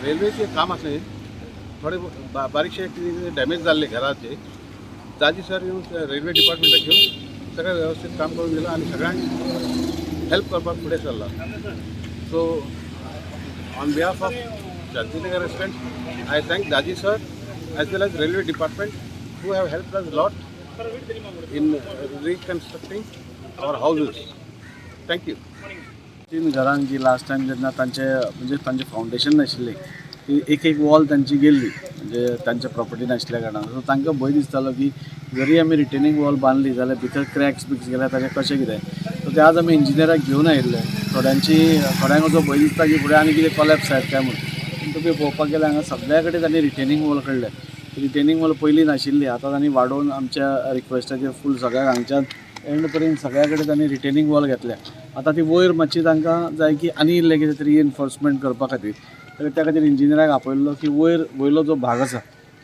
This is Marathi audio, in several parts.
रेल्वेचे काम असे थोडे बारीकशे डॅमेज झाले घराचे दाजी सर येऊन रेल्वे डिपार्टमेंटात घेऊन सगळं व्यवस्थित काम करून दिलं आणि सगळ्यांनी हेल्प करपाक पुढे सरला. So on behalf of Shantinagar restaurant I thank Daji sir as well as railway department who have helped us a lot in reconstructing our houses. Thank you. 3 घरांक जी लास्ट टायम जेन्ना तांचे फावंडेशन नाशिल्लें ती एक वॉल तांची गेल्ली म्हणजे तांच्या प्रॉपर्टीन आशिल्ल्या कारणान. सो तांकां भंय दिसतालो की जरी आमी रिटेनिंग वॉल बांदली जाल्यार भितर क्रॅक्स बिक्स गेल्यार ताचें कशें कितें. सो ते आज आमी इंजिनियराक घेवन आयिल्ले. थोड्यांक असो भंय दिसता की फुडें आनी कितें कॉलॅप्स जायत काय म्हणून. पूण तुमी पळोवपाक गेल्यार हांगा सगळ्या कडेन तांणी रिटेनिंग वॉल काडले. रिटेनिंग वॉल पयलीं नाशिल्ली, आतां तांणी वाडोवन आमच्या रिक्वेस्टाचेर फूल सगळ्याक हांगच्यान एंड पर्यंत सगळ्या कडेन तांणी रिटेनिंग वॉल घेतल्या. आतां ती वयर मातशी तांकां जाय की आनी इल्लें कितें तरी एनफोर्समेंट करपा खातीर. तर त्या खातीर इंजिनियराक आपयल्लो की वयलो जो भाग आसा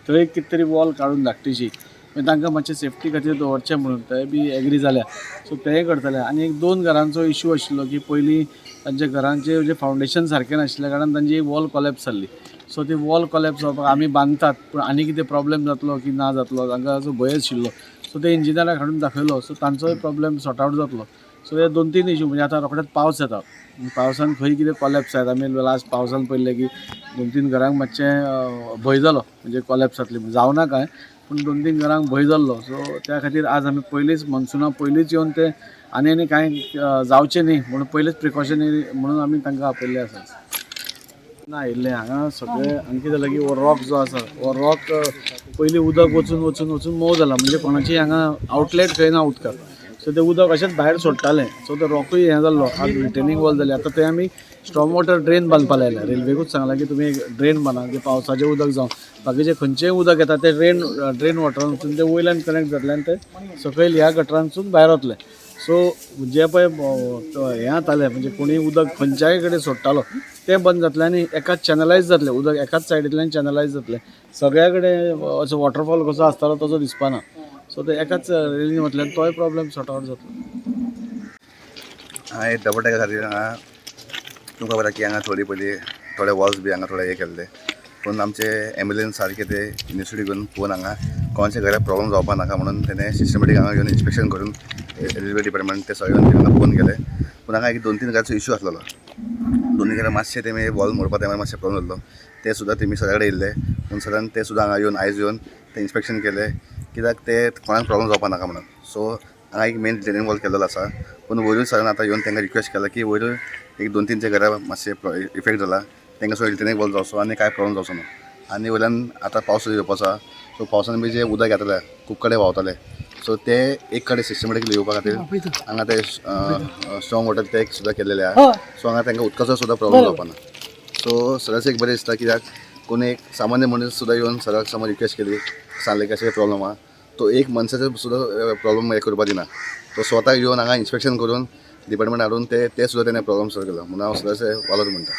थंय कितें तरी वॉल काडून धाडटीशी मागीर तांकां मातशें सेफ्टी खातीर दवरचें म्हणून ते बी एग्री जाल्या. सो तेंय करतले. आनी 1-2 घरांचो इश्यू आशिल्लो की पयलीं तांच्या घरांचें जे फावंडेशन सारकें नाशिल्ल्या कारणान तांची वॉल कॉलॅप्स जाल्ली. सो ती वॉल कॉलॅप्स जावपाक आमी बांदतात पूण आनी कितें प्रॉब्लेम जातलो की ना जातलो तांकां असो भंय आशिल्लो. सो ते इंजिनियराक हाडून दाखयलो. सो तांचोय प्रॉब्लेम सॉर्ट आवट जातलो. सो हे 2-3 इश्यू म्हणजे आतां रोखडेंच पावस येता. पावसान खंय कितें कॉलॅप्स जायत आमी लास्ट पावसान पळयलें की 2-3 घरांक मातशें भंय जालो म्हणजे कॉलॅप्स जातली म्हणून. जावना काय पूण 2-3 घरांक भंय जाल्लो. सो त्या खातीर आज आमी पयलींच मॉन्सुना पयलींच येवन ते आनी कांय जावचें न्ही म्हणून पयलींच प्रिकॉशनरी म्हणून आमी तांकां आपयल्ले आसा. ना आयिल्ले हांगा सगळे आनी कितें जालें की हो रॉक जो आसा हो रॉक पयलीं उदक वचून वचून वचून मोव जाला म्हणजे कोणाची हांगा आउटलेट खंय ना उदकाक. सो ते उदक अशेंच भायर सोडटालें. सो ते रॉकूय हें जाल्लो. आज रिटेनिंग वॉल जाली. आतां ते आमी स्ट्रॉम वॉटर ड्रेन बांदपाक लायल्या. रेल्वेकूच सांगलां की तुमी एक ड्रेन बांदा जे पावसाचें उदक जावं बाकीचें खंयचेंय उदक येता ते ड्रेन वॉटरान वचून ते वयल्यान कनेक्ट जातलें आनी ते सकयल ह्या गटरांसून भायर वतलें. सो जे पळय हें जातालें म्हणजे कोणी उदक खंयच्याय कडेन सोडटालो तें बंद जातलें आनी एकाच चॅनलायज जातलें उदक एकाच सायडींतल्यान चॅनलायज जातलें. सगळ्या कडेन असो वॉटरफॉल कसो आसतालो तसो दिसपाना. सो ते एकाच रेलीन वतल्यान तोय प्रॉब्लेम सॉर्ट आवट जातलो. हांवें एक डबल टॅका खातीर हांगा तुमकां खबर की हांगा थोडे वॉल्स बी हांगा थोडे हे केल्ले पूण आमचे एम्बुलन्स सारके ते इनिशिएटीव घेवन पळोवन हांगा कोणाच्या घराक प्रॉब्लम जावपा नाका म्हणून तेणें सिस्टमॅटीक हांगा येवन इन्स्पेक्शन करून रेल्वे डिपार्टमेंट ते सगळे हांगा पळोवन गेले. पूण हांगा एक 2-3 घरांचो इश्यू आसलेलो. 2 घरां मातशें तेमी वॉल मोडपा टायमार मातशें प्रॉब्लम जाल्लो. ते सुद्दां तेमी सगळे कडेन येयल्ले पूण सदांच ते सुद्दां हांगा येवन आयज येवन ते इन्स्पेक्शन केले कित्याक ते कोणाक प्रॉब्लम जावपा नाका म्हणून. सो हांगा एक मेन रिटेनिंग वॉल केल्लो आसा पूण वयरूय सगळ्यांनी आतां येवन तांकां रिक्वेस्ट केला की वयरूय एक 2-3 घरां मातशें इफेक्ट जाला तांकां सो रिटेनिंग वॉल जावचो आनी कांय प्रॉब्लम जावचो ना. आनी वयल्यान आतां पावस येवपा आसा. सो पावसान बी जे उदक येतलें खूब कडेन व्हांवतलें. सो ते एक कडेन सिस्टमॅटिकली येवपा खातीर हांगा ते स्ट्रॉंग वॉटर टँक सुद्दां केल्लेले आहा. सो हांगा तांकां उदकाचो सुद्दां प्रॉब्लम जावपा ना. सो सगळ्याच एक बरें दिसता कित्याक कोण एक सामान्य मनीस सुद्दां येवन सगळ्याक समज रिक्वेस्ट केली सांगलें की अशें प्रॉब्लम आहा. तो एक मनशाचो सुद्दां प्रॉब्लम हे करपा दिना. तो स्वता येवन हांगा इन्स्पेक्शन करून डिपार्टमेंट हाडून ते सुद्दां तेणें प्रॉब्लम सॉल्व केलो म्हणून हांव सदांच वालोर म्हणटा.